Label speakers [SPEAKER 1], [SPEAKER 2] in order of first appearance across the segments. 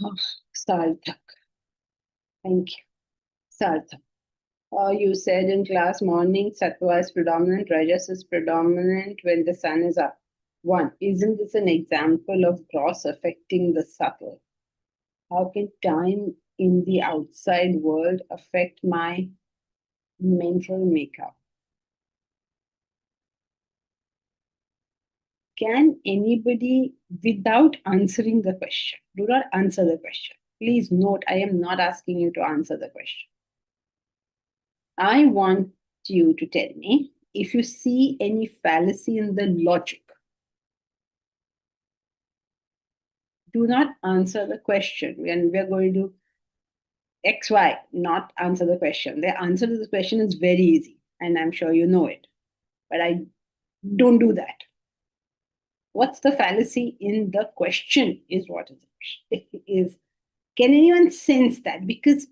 [SPEAKER 1] Oh, Sarthak. Thank you. Sarthak. You said in class morning sattva is predominant, rajas is predominant when the sun is up. One, isn't this an example of gross affecting the subtle? How can time in the outside world affect my mental makeup? Can anybody, without answering the question, do not answer the question. Please note, I am not asking you to answer the question. I want you to tell me if you see any fallacy in the logic. Do not answer the question when we're going to XY, not answer the question. The answer to the question is very easy, and I'm sure you know it. But I don't do that. What's the fallacy in the question is what is the question. Is can anyone sense that? Because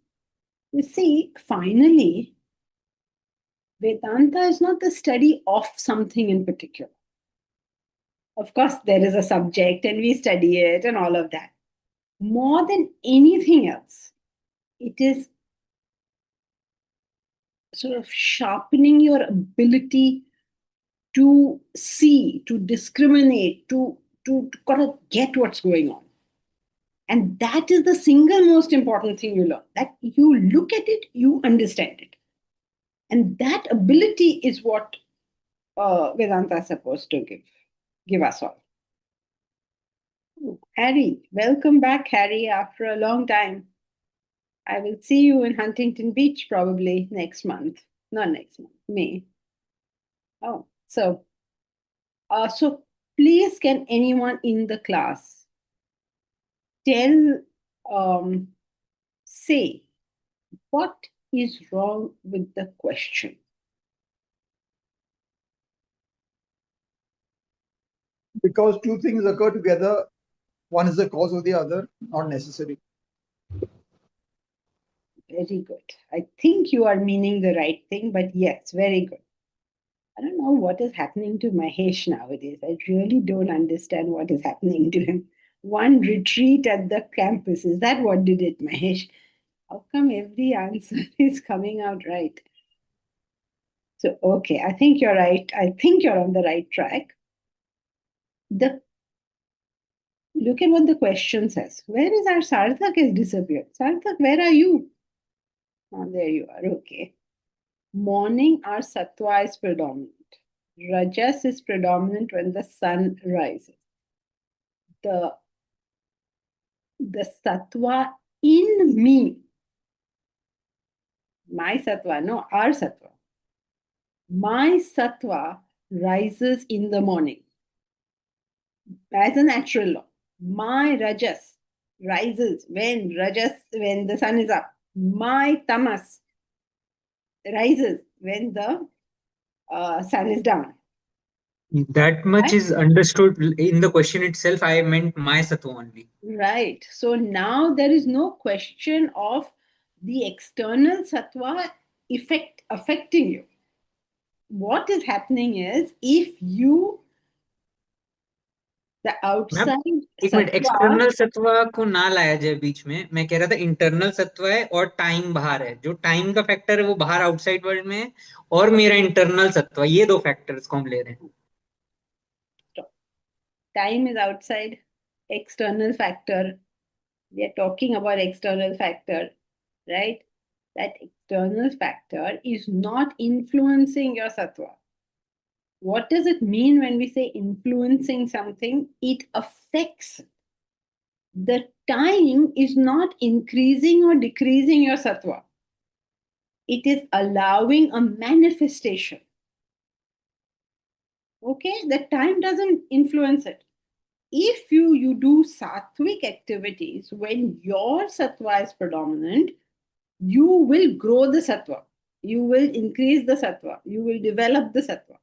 [SPEAKER 1] you see, finally, Vedanta is not the study of something in particular. Of course, there is a subject and we study it and all of that. More than anything else, it is sort of sharpening your ability to see, to discriminate, to kind of get what's going on. And that is the single most important thing you learn. That you look at it, you understand it. And that ability is what Vedanta is supposed to give us all. Harry, welcome back, Harry, after a long time. I will see you in Huntington Beach probably next month. Not next month, May. Oh, so please, can anyone in the class say what is wrong with the question?
[SPEAKER 2] Because two things occur together, one is the cause of the other, not necessary.
[SPEAKER 1] Very good. I think you are meaning the right thing, but yes, very good. I don't know what is happening to Mahesh nowadays. I really don't understand what is happening to him. One retreat at the campus. Is that what did it, Mahesh? How come every answer is coming out right? So, okay, I think you're right. I think you're on the right track. Look at what the question says. Where is our Sarthak has disappeared? Sarthak, where are you? Oh, there you are. Okay. Morning, our sattva is predominant. Rajas is predominant when the sun rises. The sattva in me, my sattva, no, our sattva. My sattva rises in the morning as a natural law. My rajas rises when the sun is up. My tamas rises when the sun is down.
[SPEAKER 3] That much is understood in the question itself. I meant my sattva only.
[SPEAKER 1] Right. So now there is no question of the external sattva affecting you. What is happening is if you the outside
[SPEAKER 3] एक minute, external सत्वा को ना लाया जाए बीच में. मैं कह रहा था इंटरनल सत्वा है और टाइम बाहर है. जो टाइम का फैक्टर है वो बाहर आउटसाइड वर्ल्ड में है, और मेरा इंटरनल सत्वा, ये दो फैक्टर्स को हम ले रहे हैं.
[SPEAKER 1] Time is outside, external factor. We are talking about external factor, right? That external factor is not influencing your sattva. What does it mean when we say influencing something? It affects. The time is not increasing or decreasing your sattva. It is allowing a manifestation. Okay, the time doesn't influence it. If you do sattvic activities when your sattva is predominant, you will grow the sattva. You will increase the sattva. You will develop the sattva.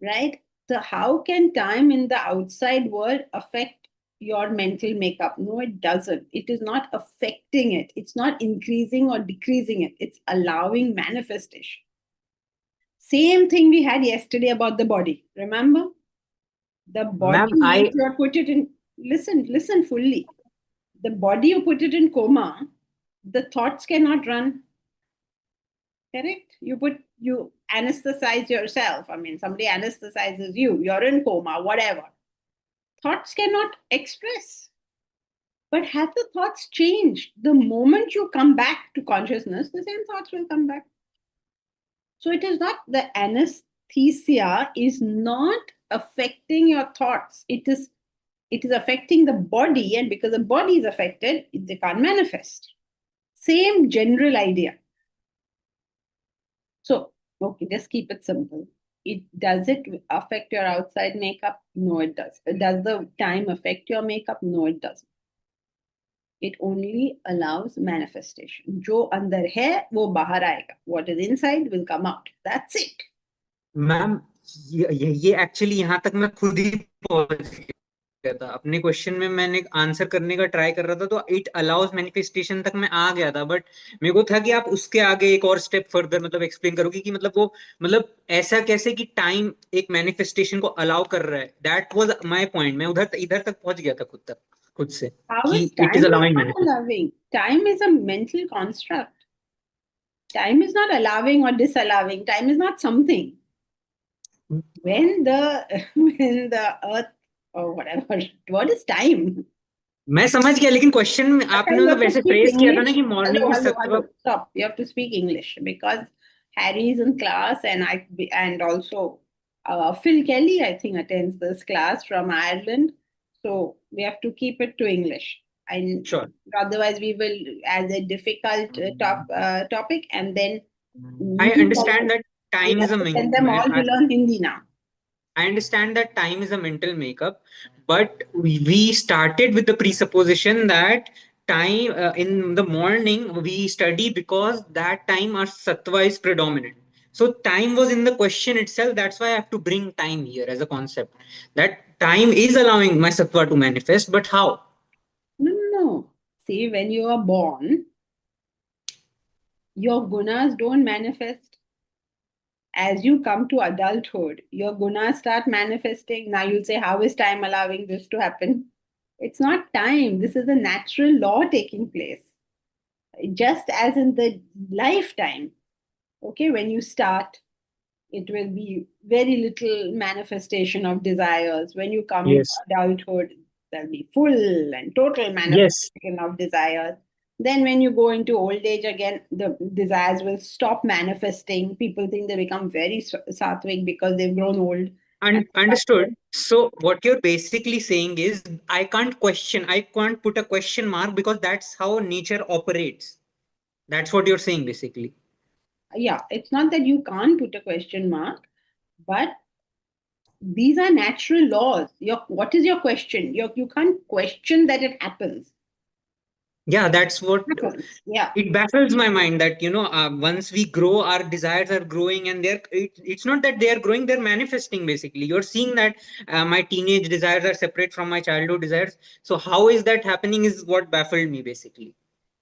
[SPEAKER 1] Right? So, how can time in the outside world affect your mental makeup? No, it doesn't. It is not affecting it. It's not increasing or decreasing it. It's allowing manifestation. Same thing we had yesterday about the body. Remember? The body,
[SPEAKER 3] Ma'am,
[SPEAKER 1] put it in. Listen fully. the body, you put it in coma, the thoughts cannot run. Correct? You anesthetize yourself. I mean, somebody anesthetizes you, you're in coma, whatever. Thoughts cannot express. But have the thoughts changed? The moment you come back to consciousness, the same thoughts will come back. So it is not, the anesthesia is not affecting your thoughts. It is affecting the body, and because the body is affected, they can't manifest. Same general idea. So, okay, just keep it simple. Does it affect your outside makeup? No, it does. Does the time affect your makeup? No, it doesn't. It only allows manifestation. जो अंदर है वो बाहर आएगा. What is inside will come out. That's it.
[SPEAKER 3] Ma'am ये actually यहाँ तक मैं खुद ही पहुंच गया था अपने क्वेश्चन में. मैंने आंसर करने का ट्राई कर रहा था, तो इट अलाउज मैनिफेस्टेशन तक मैं आ गया था, बट मेरे को था कि आप उसके आगे एक और स्टेप फर्दर मतलब एक्सप्लेन करोगे कि मतलब वो मतलब ऐसा कैसे कि टाइम एक मैनिफेस्टेशन को अलाउ कर रहा है. That was my point. मैं इधर तक पहुंच गया था खुद से
[SPEAKER 1] How
[SPEAKER 3] कि
[SPEAKER 1] is
[SPEAKER 3] it is
[SPEAKER 1] time is
[SPEAKER 3] allowing
[SPEAKER 1] not
[SPEAKER 3] manifest.
[SPEAKER 1] allowing? Time is a mental construct. Time is not allowing or disallowing. Time is not something. When the earth or whatever, what is time?
[SPEAKER 3] मैं समझ गया, लेकिन question में आपने
[SPEAKER 1] You
[SPEAKER 3] मतलब
[SPEAKER 1] have to
[SPEAKER 3] वैसे
[SPEAKER 1] speak
[SPEAKER 3] phrase किया था ना
[SPEAKER 1] English.
[SPEAKER 3] कि मॉर्निंग में सत्व.
[SPEAKER 1] Stop. You have to speak English because Harry is in class, and also Phil Kelly, I think, attends this class from Ireland. So we have to keep it to English. And
[SPEAKER 3] Sure.
[SPEAKER 1] otherwise, we will as a difficult topic, and then
[SPEAKER 3] I
[SPEAKER 1] we
[SPEAKER 3] understand that time is
[SPEAKER 1] have
[SPEAKER 3] a
[SPEAKER 1] to tell them all to learn Hindi now.
[SPEAKER 3] I understand that time is a mental makeup, but we started with the presupposition that time in the morning we study because that time our sattva is predominant. So time was in the question itself. That's why I have to bring time here as a concept. That time is allowing my sattva to manifest, but how?
[SPEAKER 1] No. See, when you are born, your gunas don't manifest. As you come to adulthood, your gunas start manifesting. Now you'll say, how is time allowing this to happen? It's not time. This is a natural law taking place. Just as in the lifetime, okay, when you start, it will be very little manifestation of desires. When you come into
[SPEAKER 3] Yes.
[SPEAKER 1] adulthood, there'll be full and total
[SPEAKER 3] Yes.
[SPEAKER 1] manifestation of desires. Then when you go into old age again, the desires will stop manifesting. People think they become very sattvic because they've grown old.
[SPEAKER 3] Understood. So what you're basically saying is I can't put a question mark because that's how nature operates. That's what you're saying basically.
[SPEAKER 1] Yeah, it's not that you can't put a question mark, but these are natural laws. What is your question? You can't question that it happens.
[SPEAKER 3] Yeah, that's what
[SPEAKER 1] Yeah.
[SPEAKER 3] it baffles my mind that once we grow, our desires are growing, and it's not that they are growing, they're manifesting basically. You're seeing that my teenage desires are separate from my childhood desires. So how is that happening is what baffled me basically.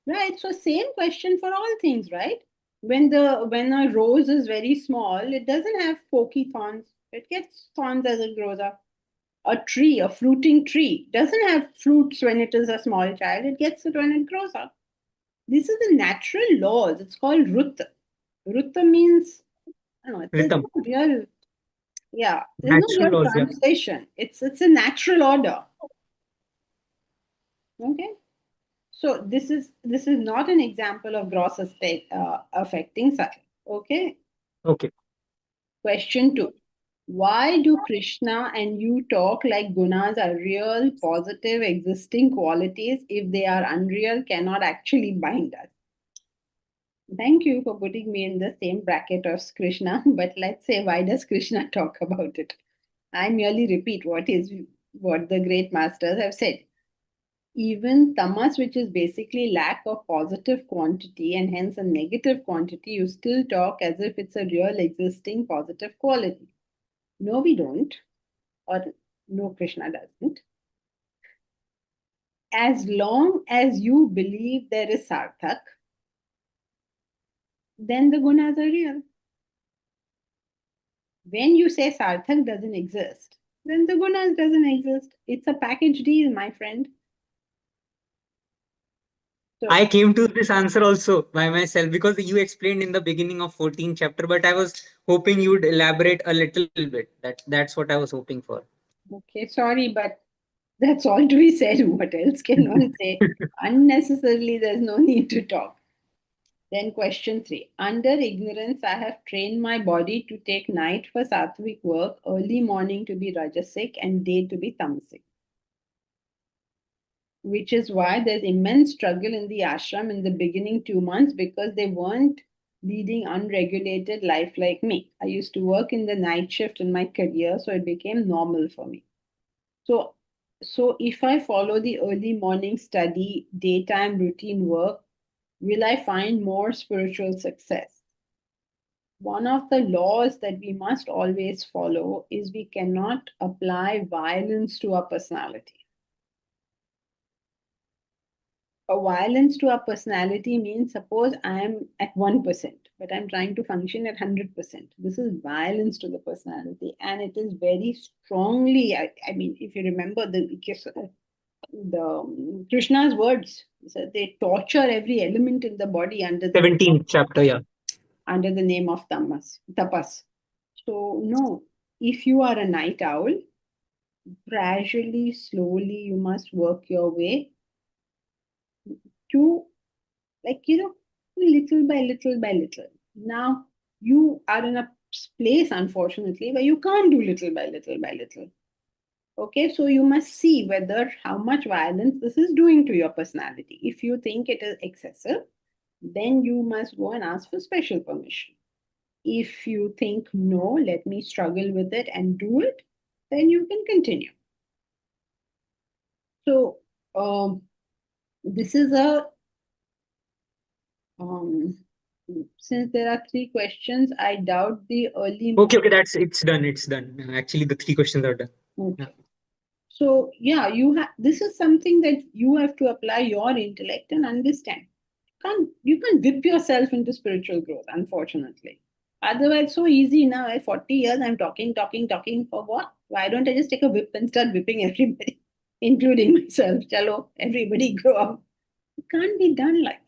[SPEAKER 1] Right. So same question for all things, right? When a rose is very small, it doesn't have pokey thorns. It gets thorns as it grows up. A fruiting tree, doesn't have fruits when it is a small child. It gets it when it grows up. This is the natural laws. It's called Rutta. Rutta means, I don't know, there's
[SPEAKER 3] Rhythm,
[SPEAKER 1] no real, yeah, there's no
[SPEAKER 3] natural
[SPEAKER 1] real
[SPEAKER 3] laws. Yeah.
[SPEAKER 1] translation. It's a natural order. Okay. So this is not an example of gross affecting such. Okay.
[SPEAKER 3] Okay.
[SPEAKER 1] Question 2. Why do Krishna and you talk like gunas are real, positive, existing qualities if they are unreal, cannot actually bind us? Thank you for putting me in the same bracket as Krishna, but let's say, why does Krishna talk about it? I merely repeat what the great masters have said. Even tamas, which is basically lack of positive quantity and hence a negative quantity, you still talk as if it's a real existing positive quality. No, we don't. Or no, Krishna doesn't. As long as you believe there is Sarthak, then the gunas are real. When you say Sarthak doesn't exist, then the gunas doesn't exist. It's a package deal, my friend. So,
[SPEAKER 3] I came to this answer also by myself because you explained in the beginning of 14th chapter, but I was hoping you would elaborate a little bit. That's what I was hoping for.
[SPEAKER 1] okay, sorry, but that's all to be said. What else can one say? Unnecessarily, there's no need to talk. Then question 3. Under ignorance, I have trained my body to take night for sattvic work, early morning to be rajasic, and day to be tamasic. Which is why there's immense struggle in the ashram in the beginning 2 months because they weren't leading unregulated life like me. I used to work in the night shift in my career, so it became normal for me. So if I follow the early morning study, daytime routine work, will I find more spiritual success? One of the laws that we must always follow is we cannot apply violence to our personality. A violence to our personality means suppose I am at 1%, but I'm trying to function at 100%. This is violence to the personality, and it is very strongly, I mean, if you remember the Krishna's words, so they torture every element in the body under the
[SPEAKER 3] 17th chapter, yeah.
[SPEAKER 1] under the name of tapas. So no, if you are a night owl, gradually, slowly, you must work your way to, like, little by little by little. Now you are in a place, unfortunately, where you can't do little by little by little. Okay, so you must see whether how much violence this is doing to your personality. If you think it is excessive, then you must go and ask for special permission. If you think, no, let me struggle with it and do it, then you can continue. So, this is a, since there are 3 questions, I doubt the early.
[SPEAKER 3] Okay, it's done. It's done. Actually, the 3 questions are done.
[SPEAKER 1] Okay. So, yeah, this is something that you have to apply your intellect and understand. You can't whip yourself into spiritual growth, unfortunately. Otherwise, so easy now. At 40 years, I'm talking for what? Why don't I just take a whip and start whipping everybody, including myself? Chalo, everybody grow up. It can't be done like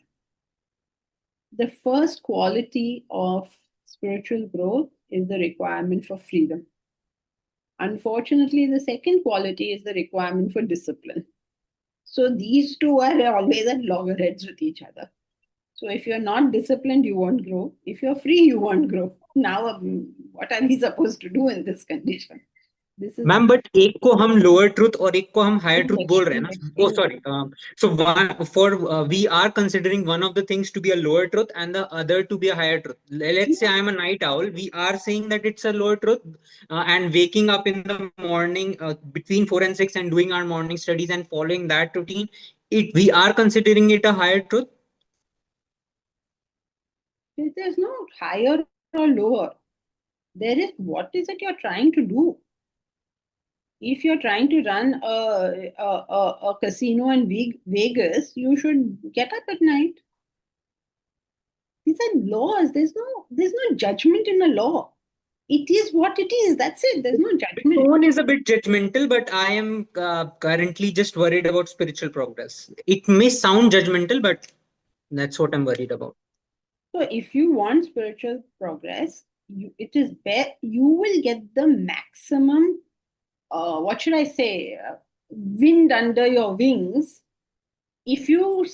[SPEAKER 1] that. The first quality of spiritual growth is the requirement for freedom. Unfortunately, the second quality is the requirement for discipline. So these two are always at loggerheads with each other. So if you're not disciplined, you won't grow. If you're free, you won't grow. Now, what are we supposed to do in this condition? This is
[SPEAKER 3] ma'am but एक को हम lower truth और एक को हम higher truth बोल रहे हैं ना ओ sorry so one for we are considering one of the things to be a lower truth and the other to be a higher truth. Let's say I am a night owl, we are saying that it's a lower truth, and waking up in the morning between 4 and 6 and doing our morning studies and following that routine, we are considering it a higher truth.
[SPEAKER 1] There's no higher or lower. There is what is it you're trying to do. If you're trying to run a casino in Vegas, you should get up at night. These are laws. There's no judgment in a law. It is what it is. That's it. There's no judgment.
[SPEAKER 3] Tone is a bit judgmental, but I am currently just worried about spiritual progress. It may sound judgmental, but that's what I'm worried about.
[SPEAKER 1] So if you want spiritual progress, you will get the maximum, what should I say, wind under your wings if you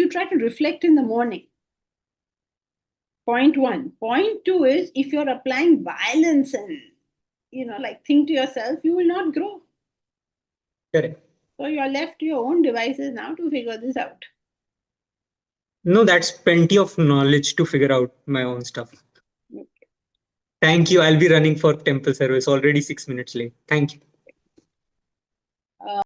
[SPEAKER 1] try to reflect in the morning. Point 1. Point 2 is if you're applying violence and like think to yourself, you will not grow.
[SPEAKER 3] Correct.
[SPEAKER 1] So you're left to your own devices now to figure this out.
[SPEAKER 3] No, that's plenty of knowledge to figure out my own stuff. Okay. Thank you. I'll be running for temple service already 6 minutes late. Thank you.